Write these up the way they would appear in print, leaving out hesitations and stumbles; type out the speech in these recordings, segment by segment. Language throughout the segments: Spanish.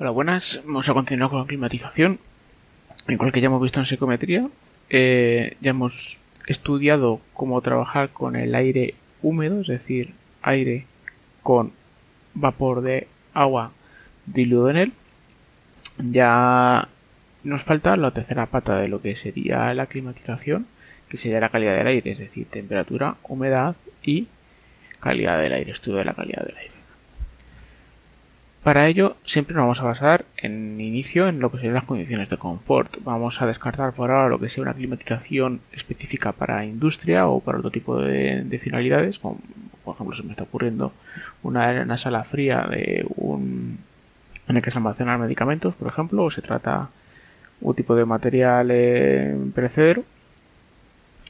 Hola, buenas. Vamos a continuar con la climatización. Igual que ya hemos visto en psicometría, ya hemos estudiado cómo trabajar con el aire húmedo, es decir, aire con vapor de agua diluido en él. Ya nos falta la tercera pata de lo que sería la climatización, que sería la calidad del aire, es decir, temperatura, humedad y calidad del aire, estudio de la calidad del aire. Para ello, siempre nos vamos a basar en inicio en lo que serían las condiciones de confort. Vamos a descartar por ahora lo que sea una climatización específica para industria o para otro tipo de finalidades, como por ejemplo se me está ocurriendo una sala fría en el que se almacenan medicamentos, por ejemplo, o se trata un tipo de material perecedero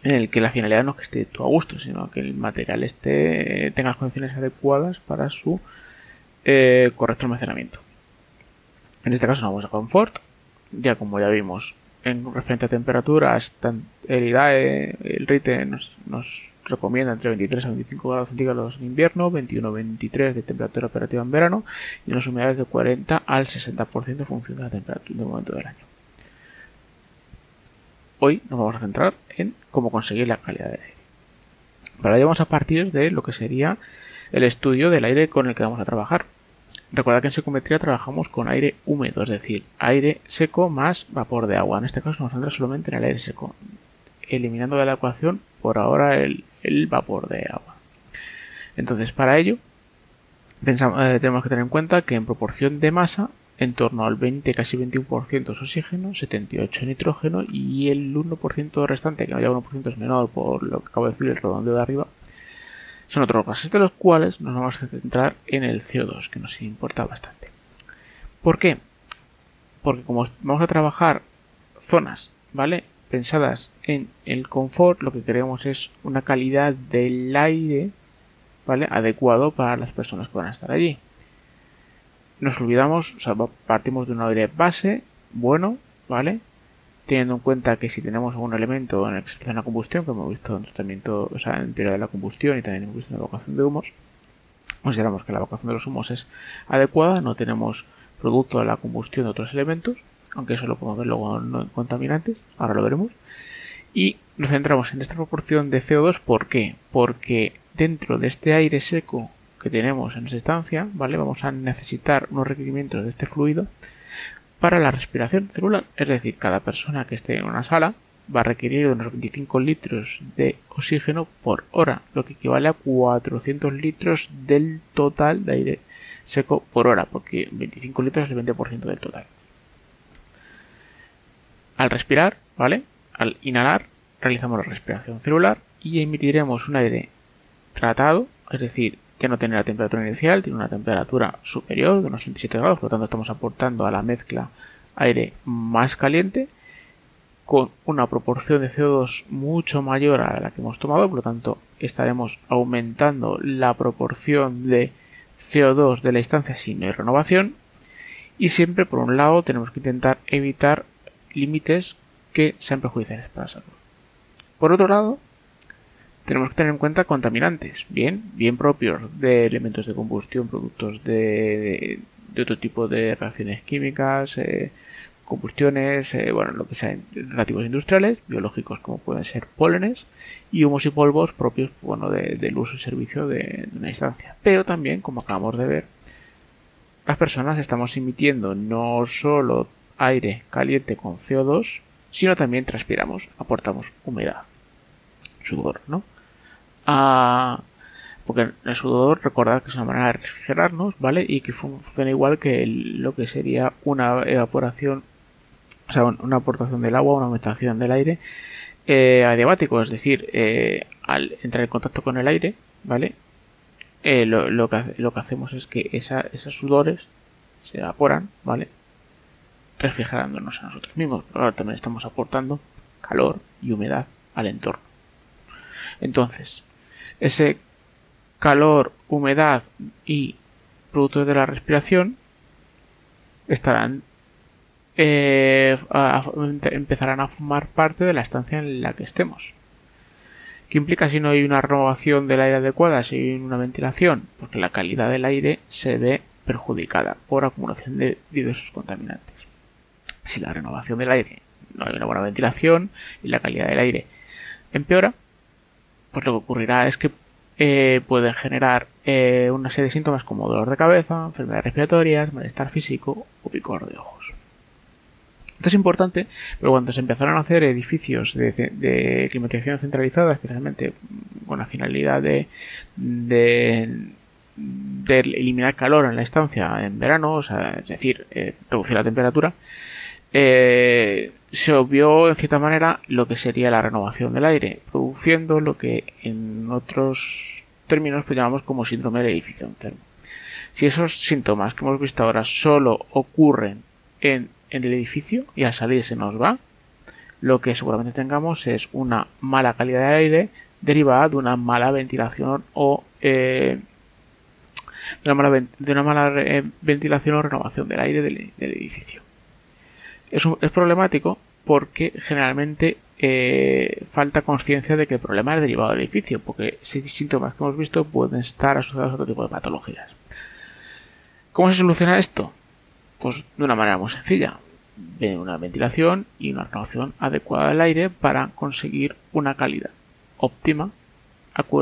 en el que la finalidad no es que esté tú a gusto, sino que el material tenga las condiciones adecuadas para su correcto almacenamiento. En este caso nos vamos a confort, ya como ya vimos en referente a temperaturas, el IDAE, el RITE nos recomienda entre 23 a 25 grados centígrados en invierno, 21-23 de temperatura operativa en verano y unas humedades de 40 al 60% en función de la temperatura del momento del año. Hoy nos vamos a centrar en cómo conseguir la calidad del aire. Para ello vamos a partir de lo que sería el estudio del aire con el que vamos a trabajar. Recuerda que en psicometría trabajamos con aire húmedo, es decir, aire seco más vapor de agua. En este caso nos centra solamente en el aire seco, eliminando de la ecuación por ahora el vapor de agua. Entonces, para ello, tenemos que tener en cuenta que en proporción de masa, en torno al 20, casi 21% es oxígeno, 78% nitrógeno y el 1% restante, que no ya 1% es menor por lo que acabo de decir, el redondeo de arriba, son otros gases, de los cuales nos vamos a centrar en el CO2, que nos importa bastante. ¿Por qué? Porque como vamos a trabajar zonas, ¿vale?, pensadas en el confort, lo que queremos es una calidad del aire, ¿vale?, adecuado para las personas que van a estar allí. Nos olvidamos, o sea, partimos de un aire base, bueno, ¿vale?, teniendo en cuenta que si tenemos algún elemento en el que se hace una combustión, como hemos visto en tratamiento, o sea, en teoría de la combustión y también hemos visto en la evacuación de humos, consideramos que la evacuación de los humos es adecuada, no tenemos producto de la combustión de otros elementos, aunque eso lo podemos ver luego en contaminantes, ahora lo veremos, y nos centramos en esta proporción de CO2, ¿por qué? Porque dentro de este aire seco que tenemos en esta estancia, ¿vale?, vamos a necesitar unos requerimientos de este fluido para la respiración celular, es decir, cada persona que esté en una sala va a requerir de unos 25 litros de oxígeno por hora, lo que equivale a 400 litros del total de aire seco por hora, porque 25 litros es el 20% del total. Al respirar, ¿vale?, al inhalar, realizamos la respiración celular y emitiremos un aire tratado, es decir, que no tiene la temperatura inicial, tiene una temperatura superior de unos 27 grados, por lo tanto estamos aportando a la mezcla aire más caliente con una proporción de CO2 mucho mayor a la que hemos tomado, por lo tanto estaremos aumentando la proporción de CO2 de la instancia si no hay renovación, y siempre por un lado tenemos que intentar evitar límites que sean perjudiciales para la salud. Por otro lado, tenemos que tener en cuenta contaminantes, bien propios de elementos de combustión, productos de otro tipo de reacciones químicas, combustiones, bueno, lo que sea, relativos industriales, biológicos como pueden ser pólenes, y humos y polvos propios, bueno, del uso y servicio de una instancia. Pero también, como acabamos de ver, las personas estamos emitiendo no solo aire caliente con CO2, sino también transpiramos, aportamos humedad, sudor, ¿no? Porque el sudor, recordad que es una manera de refrigerarnos, ¿vale? Y que funciona igual que lo que sería una evaporación, o sea, una aportación del agua, una aumentación del aire adiabático, es decir, al entrar en contacto con el aire, ¿vale?, lo que hacemos es que esos sudores se evaporan, ¿vale?, refrigerándonos a nosotros mismos, pero ahora también estamos aportando calor y humedad al entorno. Entonces, ese calor, humedad y productos de la respiración estarán empezarán a formar parte de la estancia en la que estemos. ¿Qué implica si no hay una renovación del aire adecuada, si hay una ventilación? Porque la calidad del aire se ve perjudicada por acumulación de diversos contaminantes. Si la renovación del aire no hay una buena ventilación y la calidad del aire empeora, pues lo que ocurrirá es que pueden generar una serie de síntomas como dolor de cabeza, enfermedades respiratorias, malestar físico o picor de ojos. Esto es importante, pero cuando se empezaron a hacer edificios de climatización centralizada, especialmente con la finalidad de eliminar calor en la estancia en verano, o sea, es decir, reducir la temperatura, se obvió en cierta manera lo que sería la renovación del aire, produciendo lo que en otros términos pues llamamos como síndrome del edificio enfermo. Si esos síntomas que hemos visto ahora solo ocurren en el edificio y al salir se nos va, lo que seguramente tengamos es una mala calidad del aire derivada de una mala ventilación o de una mala ventilación o renovación del aire del edificio. Es problemático porque generalmente falta conciencia de que el problema es derivado del edificio, porque esos síntomas que hemos visto pueden estar asociados a otro tipo de patologías. ¿Cómo se soluciona esto? Pues de una manera muy sencilla. Una ventilación y una renovación adecuada del aire para conseguir una calidad óptima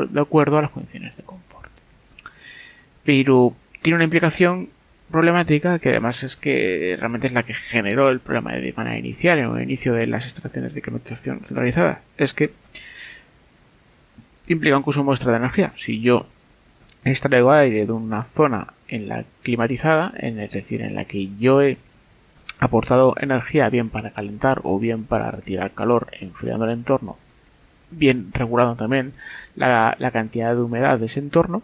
de acuerdo a las condiciones de confort. Pero tiene una implicación problemática que además es que realmente es la que generó el problema de manera inicial en el inicio de las instalaciones de climatización centralizada. Es que implica un consumo extra de energía. Si yo extraigo aire de una zona en la climatizada, es decir, en la que yo he aportado energía bien para calentar o bien para retirar calor enfriando el entorno, bien regulando también la cantidad de humedad de ese entorno,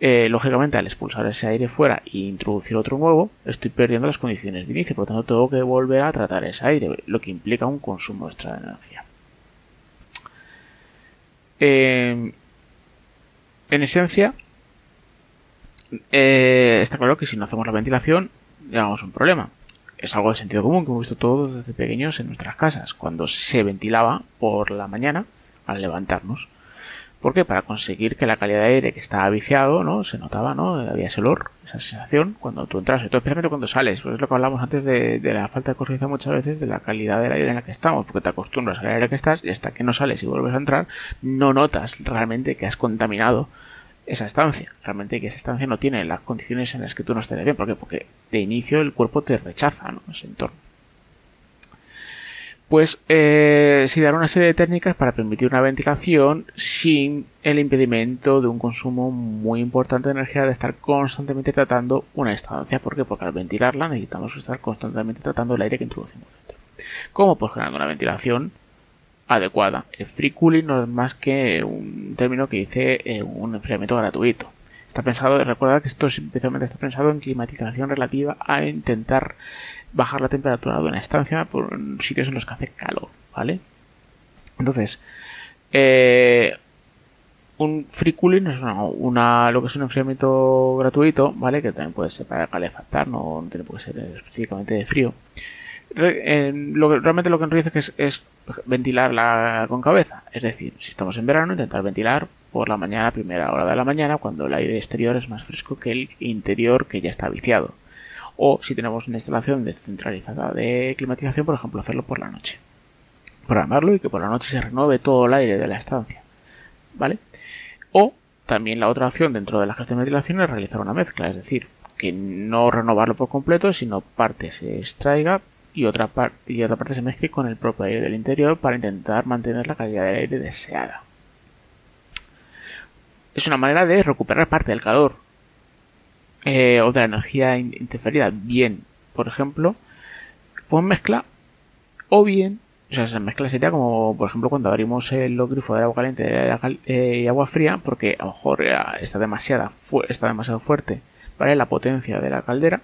lógicamente al expulsar ese aire fuera e introducir otro nuevo, estoy perdiendo las condiciones de inicio, por lo tanto tengo que volver a tratar ese aire, lo que implica un consumo extra de energía. En esencia, está claro que si no hacemos la ventilación, llevamos un problema. Es algo de sentido común que hemos visto todos desde pequeños en nuestras casas, cuando se ventilaba por la mañana al levantarnos. ¿Por qué? Para conseguir que la calidad de aire que estaba viciado, ¿no? Se notaba, ¿no? Había ese olor, esa sensación cuando tú entras, especialmente cuando sales. Pues es lo que hablamos antes de la falta de conciencia muchas veces de la calidad del aire en la que estamos, porque te acostumbras al aire que estás y hasta que no sales y vuelves a entrar, no notas realmente que has contaminado esa estancia. Realmente que esa estancia no tiene las condiciones en las que tú no estés bien. ¿Por qué? Porque de inicio el cuerpo te rechaza, ¿no? Ese entorno. Pues se dará una serie de técnicas para permitir una ventilación sin el impedimento de un consumo muy importante de energía de estar constantemente tratando una estancia. ¿Por qué? Porque al ventilarla necesitamos estar constantemente tratando el aire que introducimos dentro. ¿Cómo? Pues generando una ventilación adecuada. El free cooling no es más que un término que dice un enfriamiento gratuito. Está pensado, recuerda que esto especialmente está pensado en climatización relativa a intentar bajar la temperatura de una estancia por sitios en los que hace calor, ¿vale? Entonces, un free cooling es lo que es un enfriamiento gratuito, ¿vale? Que también puede ser para calefactar, no tiene por qué ser específicamente de frío. Realmente lo que nos dice es ventilarla con cabeza. Es decir, si estamos en verano, intentar ventilar por la mañana, a primera hora de la mañana, cuando el aire exterior es más fresco que el interior, que ya está viciado. O si tenemos una instalación descentralizada de climatización, por ejemplo, hacerlo por la noche. Programarlo y que por la noche se renueve todo el aire de la estancia, ¿vale? O también la otra opción dentro de la gestión de ventilación es realizar una mezcla, es decir, que no renovarlo por completo, sino parte se extraiga y otra parte se mezcle con el propio aire del interior para intentar mantener la calidad del aire deseada. Es una manera de recuperar parte del calor o de la energía interferida. Bien, por ejemplo, con mezcla o bien, o sea, esa mezcla sería como, por ejemplo, cuando abrimos los grifos de agua caliente y agua fría, porque a lo mejor está demasiado fuerte, ¿vale? La potencia de la caldera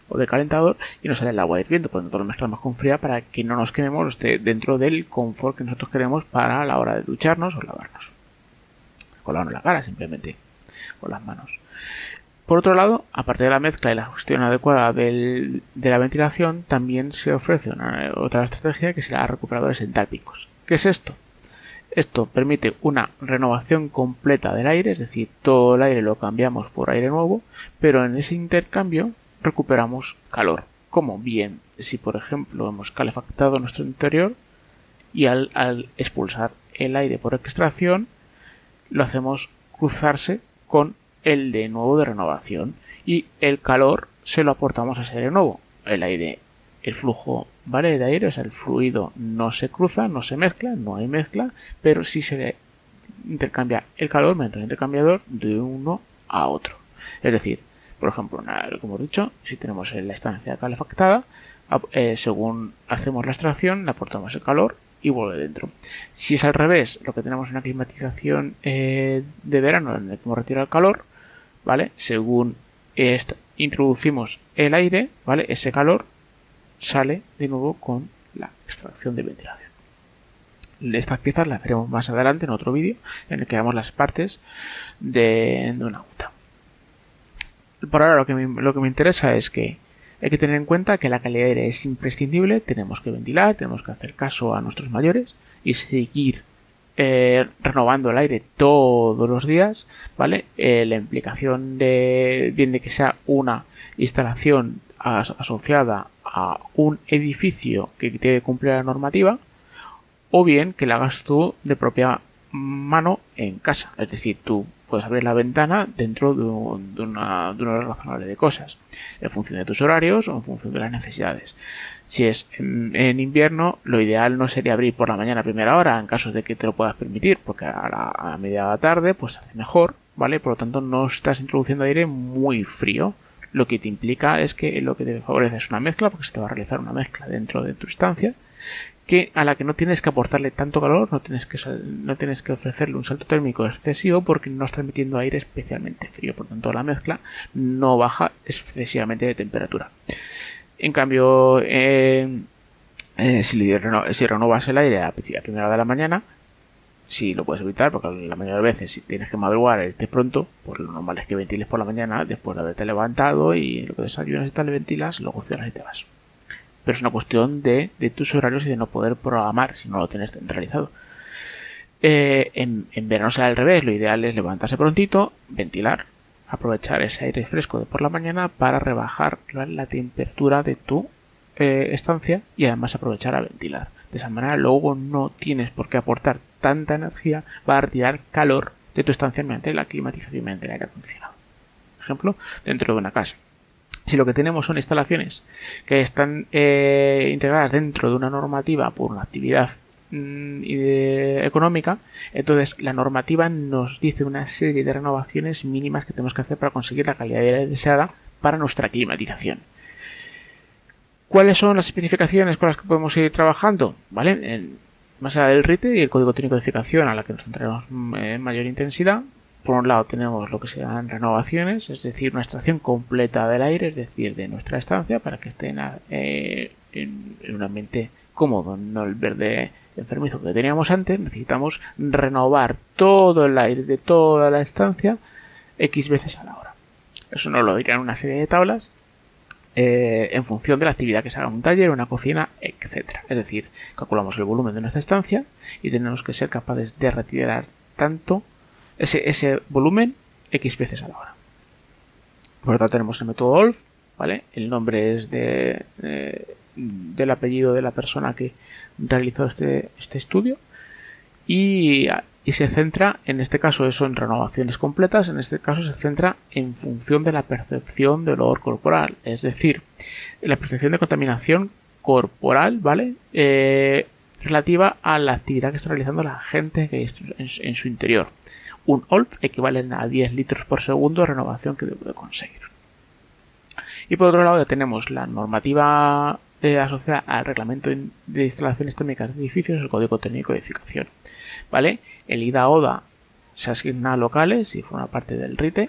o del calentador y nos sale el agua hirviendo, por lo tanto lo mezclamos con fría para que no nos quememos, esté dentro del confort que nosotros queremos para la hora de ducharnos o lavarnos. Con la cara simplemente, con las manos. Por otro lado, aparte de la mezcla y la gestión adecuada de la ventilación, también se ofrece otra estrategia que será recuperadores entálpicos. ¿Qué es esto? Esto permite una renovación completa del aire, es decir, todo el aire lo cambiamos por aire nuevo, pero en ese intercambio recuperamos calor. Como bien, si por ejemplo hemos calefactado nuestro interior y al expulsar el aire por extracción, lo hacemos cruzarse con el de nuevo de renovación y el calor se lo aportamos a ese aire nuevo. El aire, el flujo, ¿vale?, de aire, o sea, el fluido no se cruza, no se mezcla, no hay mezcla, pero sí se le intercambia el calor mediante el intercambiador de uno a otro. Es decir, por ejemplo, como hemos dicho, si tenemos la estancia calefactada, según hacemos la extracción, le aportamos el calor y vuelve dentro. Si es al revés, lo que tenemos es una climatización de verano en el que hemos retirado el calor, ¿vale? Según introducimos el aire, ¿vale?, ese calor sale de nuevo con la extracción de ventilación. Estas piezas las veremos más adelante en otro vídeo en el que veamos las partes de una huta. Por ahora lo que me interesa es que hay que tener en cuenta que la calidad de aire es imprescindible, tenemos que ventilar, tenemos que hacer caso a nuestros mayores y seguir renovando el aire todos los días, ¿vale? La implicación de bien de que sea una instalación asociada a un edificio que tiene que cumplir la normativa, o bien que la hagas tú de propia mano en casa, es decir, tú puedes abrir la ventana dentro de una hora razonable de cosas, en función de tus horarios o en función de las necesidades. Si es en invierno, lo ideal no sería abrir por la mañana a primera hora, en caso de que te lo puedas permitir, porque a media tarde pues hace mejor, ¿vale? Por lo tanto, no estás introduciendo aire muy frío. Lo que te implica es que lo que te favorece es una mezcla, porque se te va a realizar una mezcla dentro de tu estancia, a la que no tienes que aportarle tanto calor, no tienes que ofrecerle un salto térmico excesivo porque no estás metiendo aire especialmente frío, por lo tanto la mezcla no baja excesivamente de temperatura. En cambio, si renovas el aire a primera hora de la mañana, si lo puedes evitar, porque la mayoría de veces si tienes que madrugar e irte pronto, pues lo normal es que ventiles por la mañana después de haberte levantado y lo que desayunas y tal, ventilas, luego cierras y te vas. Pero es una cuestión de tus horarios y de no poder programar si no lo tienes centralizado. En verano será al revés, lo ideal es levantarse prontito, ventilar, aprovechar ese aire fresco de por la mañana para rebajar la temperatura de tu estancia y además aprovechar a ventilar. De esa manera luego no tienes por qué aportar tanta energía para retirar calor de tu estancia mediante la climatización, mediante el aire acondicionado. Por ejemplo, dentro de una casa. Si lo que tenemos son instalaciones que están integradas dentro de una normativa por una actividad económica, entonces la normativa nos dice una serie de renovaciones mínimas que tenemos que hacer para conseguir la calidad de aire deseada para nuestra climatización. ¿Cuáles son las especificaciones con las que podemos ir trabajando? ¿Vale? Más allá del RITE y el código técnico de edificación, a la que nos centraremos en mayor intensidad. Por un lado tenemos lo que sean renovaciones, es decir, una extracción completa del aire, es decir, de nuestra estancia, para que esté en un ambiente cómodo, no el verde enfermizo que teníamos antes. Necesitamos renovar todo el aire de toda la estancia X veces a la hora. Eso nos lo dirán una serie de tablas en función de la actividad que se haga en un taller, una cocina, etc. Es decir, calculamos el volumen de nuestra estancia y tenemos que ser capaces de retirar tanto ese volumen X veces a la hora. Por lo tanto tenemos el método OLF, ¿vale? El nombre es del apellido de la persona que realizó este estudio y se centra, en este caso eso en renovaciones completas, en este caso se centra en función de la percepción del olor corporal, es decir, la percepción de contaminación corporal, ¿vale? Relativa a la actividad que está realizando la gente que está en su interior. Un OLF equivale a 10 litros por segundo de renovación que debe conseguir. Y por otro lado ya tenemos la normativa asociada al reglamento de instalaciones térmicas de edificios, el código técnico de edificación, ¿vale? El IDA-ODA se asigna a locales y forma parte del RITE,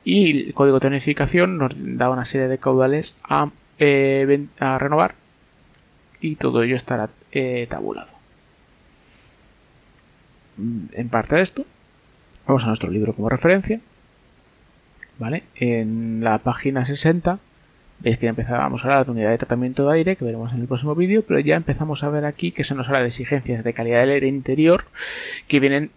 y el código técnico de edificación nos da una serie de caudales a renovar y todo ello estará tabulado. En parte de esto, vamos a nuestro libro como referencia, ¿vale? En la página 60 Veis que empezábamos a hablar de unidad de tratamiento de aire, que veremos en el próximo vídeo, pero ya empezamos a ver aquí que se nos habla de exigencias de calidad del aire interior que vienen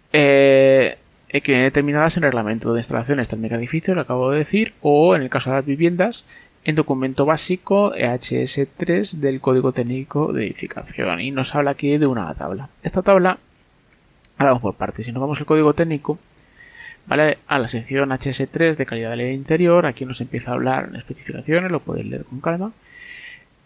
determinadas en reglamento de instalaciones térmicas de edificios, lo acabo de decir, o en el caso de las viviendas, en documento básico EHS3 del Código Técnico de Edificación. Y nos habla aquí de una tabla. Esta tabla, ahora vamos por partes. Si nos vamos al Código Técnico, ¿vale? A la sección HS3 de calidad del aire interior, aquí nos empieza a hablar en especificaciones, lo podéis leer con calma,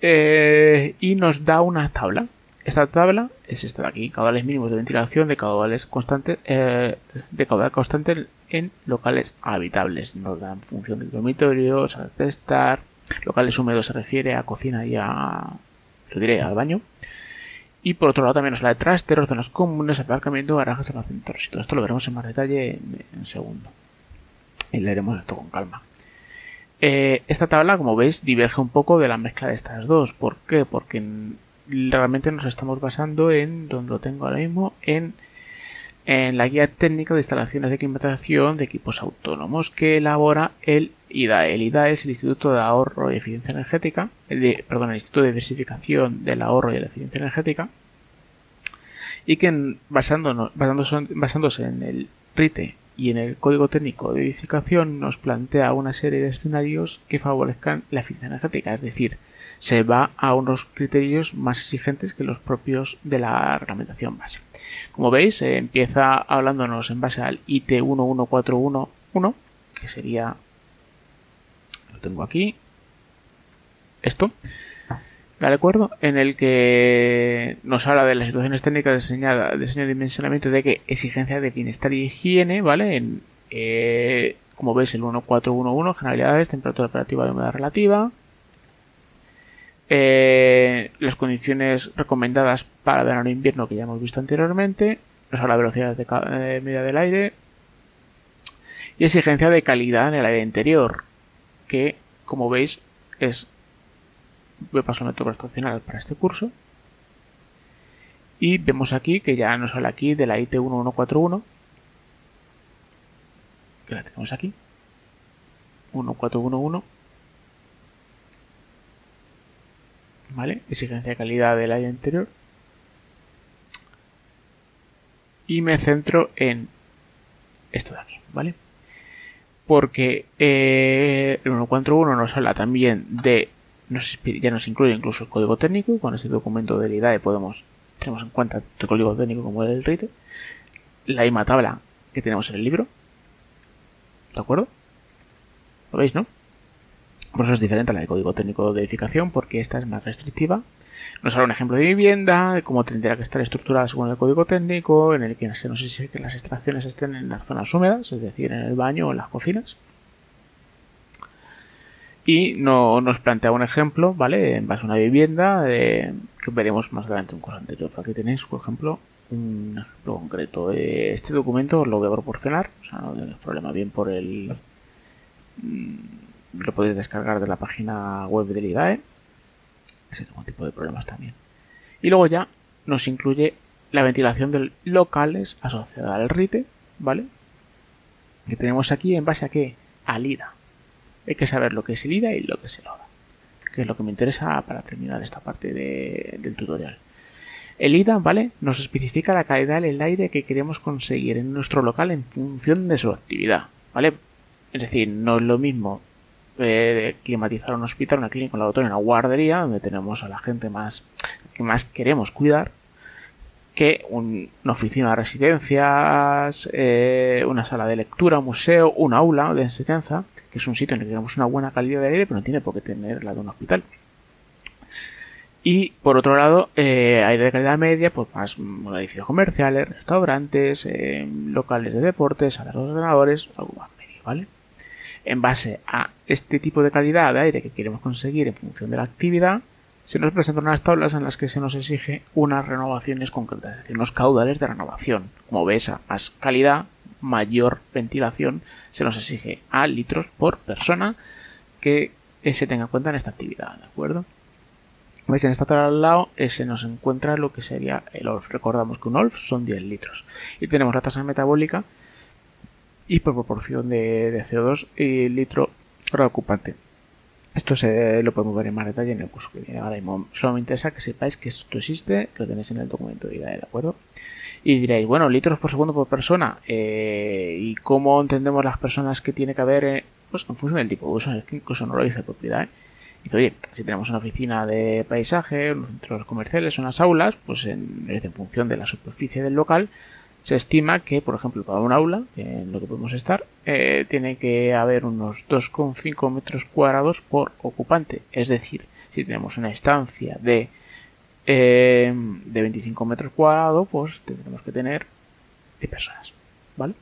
y nos da una tabla. Esta tabla es esta de aquí: caudales mínimos de ventilación de caudales constantes, de caudal constante en locales habitables. Nos da en función del dormitorio, salas de estar. Locales húmedos se refiere a cocina y al baño. Y por otro lado también nos habla de trasteros, zonas comunes, aparcamiento, garajes, almacenes. Y todo esto lo veremos en más detalle en segundo. Y leeremos esto con calma. Esta tabla, como veis, diverge un poco de la mezcla de estas dos. ¿Por qué? Porque realmente nos estamos basando en, donde lo tengo ahora mismo, en la guía técnica de instalaciones de climatización de equipos autónomos que elabora el IDAE. El IDAE es el Instituto de Ahorro y Eficiencia Energética, el Instituto de Diversificación del Ahorro y la Eficiencia Energética, y que basándose en el RITE y en el Código Técnico de Edificación nos plantea una serie de escenarios que favorezcan la eficiencia energética, es decir, se va a unos criterios más exigentes que los propios de la reglamentación base. Como veis, empieza hablándonos en base al IT 11411, que sería, lo tengo aquí, esto, ¿de acuerdo? En el que nos habla de las situaciones técnicas de diseño y dimensionamiento de que exigencia de bienestar y higiene, ¿vale? Como veis, el 1411, generalidades, temperatura operativa de humedad relativa. Las condiciones recomendadas para verano e invierno, que ya hemos visto anteriormente. Nos habla de velocidad de medida del aire. Y exigencia de calidad en el aire interior, que, como veis, es... Voy a pasar el método estacional para este curso. Y vemos aquí que ya nos habla aquí de la IT 1141, que la tenemos aquí, 1411, ¿vale? Exigencia de calidad del aire interior. Y me centro en esto de aquí, ¿vale? Porque el 141 nos habla también de, ya nos incluye incluso el código técnico, y con este documento del IDAE tenemos en cuenta el código técnico como el RITE, la misma tabla que tenemos en el libro, ¿de acuerdo? ¿Lo veis, no? Por eso es diferente a la de código técnico de edificación, porque esta es más restrictiva. Nos habla un ejemplo de vivienda, de cómo tendrá que estar estructurada según el código técnico, en el que se nos exige que las extracciones estén en las zonas húmedas, es decir, en el baño o en las cocinas. Y nos plantea un ejemplo, ¿vale? En base a una vivienda, que veremos más adelante en un curso anterior. Aquí tenéis, por ejemplo, un ejemplo concreto. Este documento os lo voy a proporcionar, o sea, no tenéis problema, bien por el... Lo podéis descargar de la página web del IDAE, sin ningún tipo de problemas también. Y luego ya nos incluye la ventilación de locales asociada al RITE, ¿vale? Que tenemos aquí en base a ¿qué? Al IDA. Hay que saber lo que es el IDA y lo que es el ODA, que es lo que me interesa para terminar esta parte del tutorial. El IDA, ¿vale? Nos especifica la calidad del aire que queremos conseguir en nuestro local en función de su actividad, ¿vale? Es decir, no es lo mismo climatizar un hospital, una clínica, un laboratorio, una guardería, donde tenemos a la gente que más queremos cuidar, que una oficina de residencias, una sala de lectura, un museo, un aula de enseñanza, que es un sitio en el que tenemos una buena calidad de aire, pero no tiene por qué tener la de un hospital. Y por otro lado, aire de calidad media, pues más edificios comerciales, restaurantes, locales de deportes, salas de ordenadores, algo más medio, ¿vale? En base a este tipo de calidad de aire que queremos conseguir en función de la actividad, se nos presentan unas tablas en las que se nos exige unas renovaciones concretas, es decir, unos caudales de renovación. Como ves, a más calidad, mayor ventilación, se nos exige a litros por persona que se tenga en cuenta en esta actividad, ¿de acuerdo? ¿Veis? En esta tabla al lado se nos encuentra lo que sería el OLF. Recordamos que un OLF son 10 litros. Y tenemos la tasa metabólica y por proporción de CO2 y litro por ocupante. Esto lo podemos ver en más detalle en el curso que viene. Ahora mismo solo me interesa que sepáis que esto existe, que lo tenéis en el documento de IDAE, ¿de acuerdo? Y diréis, bueno, litros por segundo por persona. ¿Y cómo entendemos las personas que tiene que haber? Pues en función del tipo de uso, es que incluso no lo dice propiedad. Dice, oye, si tenemos una oficina de paisaje, unos centros comerciales, unas aulas, pues en función de la superficie del local, se estima que, por ejemplo, para un aula, en lo que podemos estar, tiene que haber unos 2,5 metros cuadrados por ocupante. Es decir, si tenemos una estancia de 25 metros cuadrados, pues tendremos que tener 10 personas, ¿vale?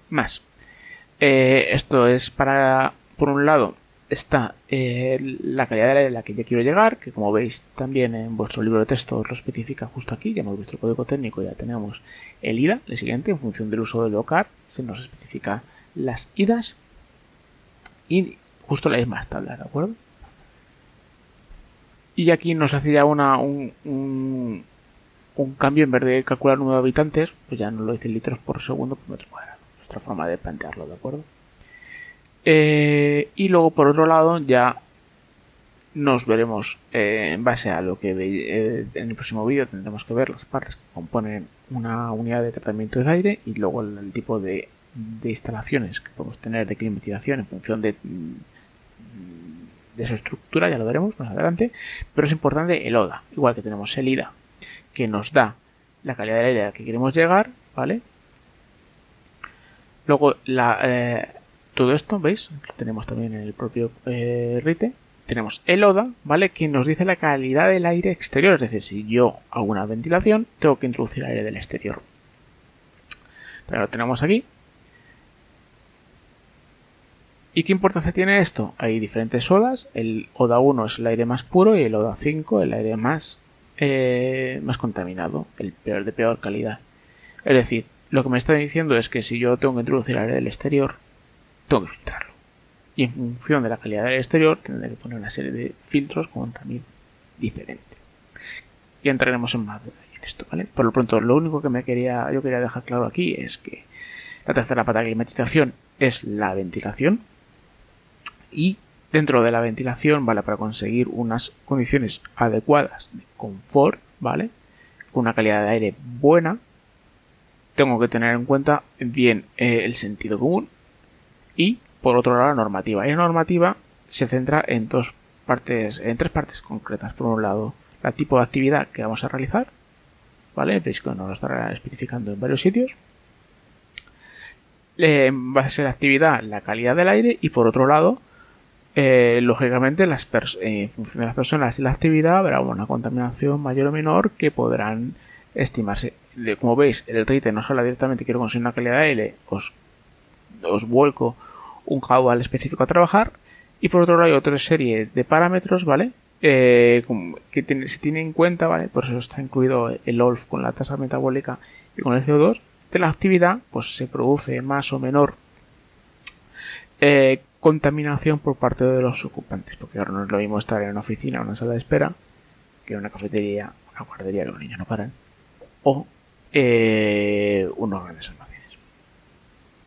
Más. Esto es para, por un lado, está la calidad del aire a la que yo quiero llegar, que como veis también en vuestro libro de texto os lo especifica justo aquí, ya hemos visto el código técnico, ya tenemos el IDA, el siguiente, en función del uso del local, se nos especifica las IDAs y justo la misma tabla, ¿de acuerdo? Y aquí nos hace ya un cambio, en vez de calcular el número de habitantes, pues ya nos lo dice litros por segundo por metro cuadrado. Nuestra forma de plantearlo, ¿de acuerdo? Y luego por otro lado ya nos veremos en base a lo que en el próximo vídeo tendremos que ver las partes que componen una unidad de tratamiento de aire y luego el tipo de instalaciones que podemos tener de climatización en función de su estructura, ya lo veremos más adelante, pero es importante el ODA, igual que tenemos el IDA que nos da la calidad del aire a la que queremos llegar, ¿vale? Luego todo esto, ¿veis? Lo tenemos también en el propio RITE. Tenemos el ODA, ¿vale? Que nos dice la calidad del aire exterior. Es decir, si yo hago una ventilación, tengo que introducir aire del exterior. Pero lo tenemos aquí. ¿Y qué importancia tiene esto? Hay diferentes ODAs. El ODA 1 es el aire más puro y el ODA 5 el aire más contaminado, el peor de peor calidad. Es decir, lo que me está diciendo es que si yo tengo que introducir aire del exterior, tengo que filtrarlo. Y en función de la calidad del exterior, tendré que poner una serie de filtros con también diferente. Y entraremos en más detalle en esto, ¿vale? Por lo pronto, lo único que yo quería dejar claro aquí es que la tercera pata de climatización es la ventilación. Y dentro de la ventilación, ¿vale? Para conseguir unas condiciones adecuadas de confort, ¿vale? Con una calidad de aire buena, tengo que tener en cuenta bien el sentido común y, por otro lado, la normativa. Y la normativa se centra en tres partes concretas. Por un lado, el tipo de actividad que vamos a realizar, ¿vale? Veis que nos lo estará especificando en varios sitios. Va a ser la actividad, la calidad del aire y, por otro lado, lógicamente, en función de las personas y la actividad, habrá una contaminación mayor o menor que podrán estimarse. Como veis, el RITE nos habla directamente, quiero conseguir una calidad de aire, os vuelco un caudal específico a trabajar. Y por otro lado hay otra serie de parámetros, ¿vale? Que se tiene en cuenta, ¿vale? Por eso está incluido el OLF con la tasa metabólica y con el CO2. De la actividad, pues se produce más o menor contaminación por parte de los ocupantes, porque ahora no es lo mismo estar en una oficina, una sala de espera, que en una cafetería, una guardería que los niños no paran, o unos grandes almacenes.